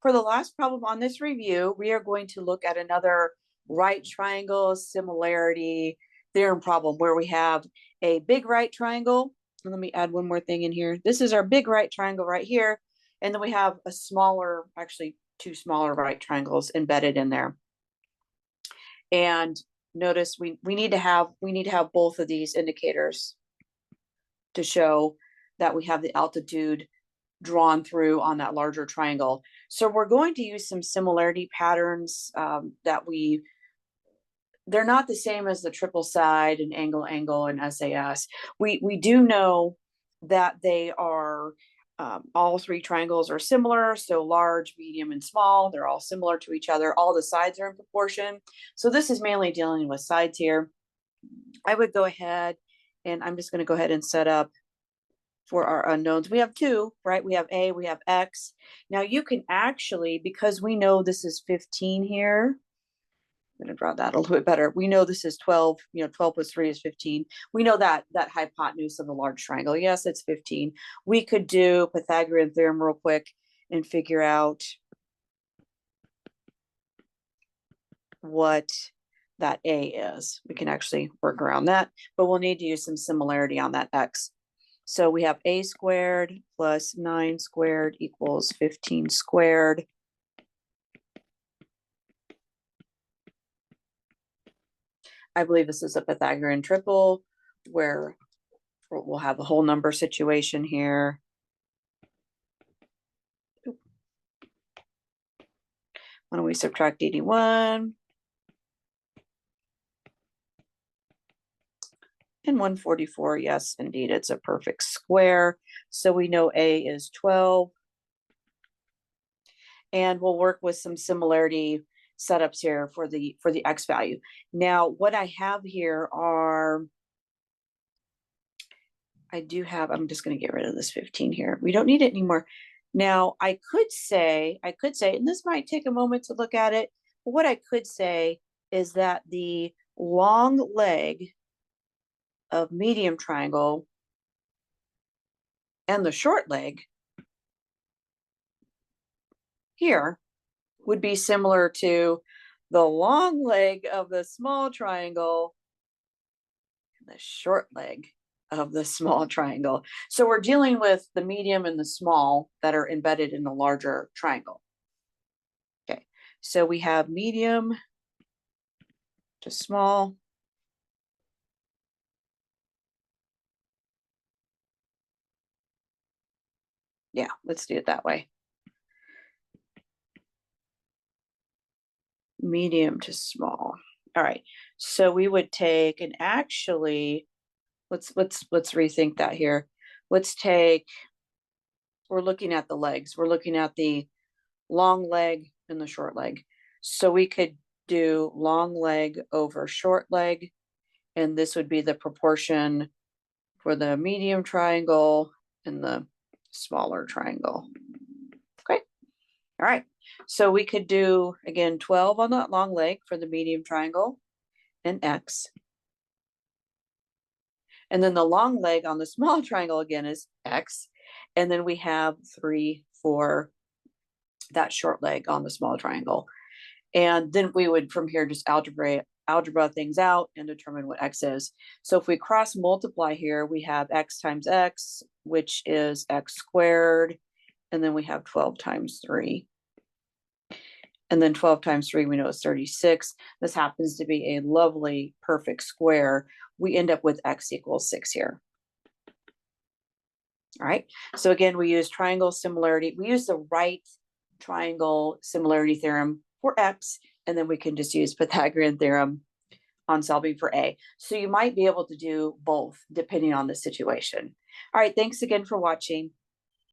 for the last problem on this review, we are going to look at another right triangle similarity theorem problem where we have a big right triangle. And let me add one more thing in here. This is our big right triangle right here. And then we have a smaller, actually two smaller right triangles embedded in there. And notice we need to have both of these indicators to show that we have the altitude drawn through on that larger triangle. So we're going to use some similarity patterns they're not the same as the triple side and angle and SAS. We do know that they are all three triangles are similar. So large, medium, and small, they're all similar to each other. All the sides are in proportion. So this is mainly dealing with sides here. I would go ahead and I'm just going to go ahead and set up for our unknowns. We have two, right? We have A, we have X. Now you can actually, because we know this is 15 here, I'm going to draw that a little bit better. We know this is 12, 12 plus 3 is 15. We know that hypotenuse of the large triangle. Yes, it's 15. We could do Pythagorean theorem real quick and figure out what that A is. We can actually work around that, but we'll need to use some similarity on that X. So we have A squared plus 9 squared equals 15 squared. I believe this is a Pythagorean triple where we'll have a whole number situation here. Why don't we subtract 81? And 144, yes, indeed, it's a perfect square. So we know A is 12. And we'll work with some similarity setups here for the X value. Now, what I have here are, I'm just going to get rid of this 15 here. We don't need it anymore. Now, I could say, and this might take a moment to look at it, but what I could say is that the long leg of medium triangle and the short leg here would be similar to the long leg of the small triangle and the short leg of the small triangle. So we're dealing with the medium and the small that are embedded in the larger triangle. Okay, so we have medium to small. Yeah, let's do it that way. Medium to small. All right, so we would take, and actually let's rethink that here. We're looking at the legs. We're looking at the long leg and the short leg. So we could do long leg over short leg, and this would be the proportion for the medium triangle and the smaller triangle. Okay, all right. So we could do, again, 12 on that long leg for the medium triangle and X. And then the long leg on the small triangle again is X. And then we have 3 for that short leg on the small triangle. And then we would from here just algebra things out and determine what X is. So if we cross multiply here, we have X times X, which is X squared. And then we have 12 times 3. And then 12 times 3, we know is 36. This happens to be a lovely, perfect square. We end up with X equals 6 here. All right. So again, we use triangle similarity. We use the right triangle similarity theorem for X, and then we can just use Pythagorean theorem on solving for A. So you might be able to do both depending on the situation. All right. Thanks again for watching.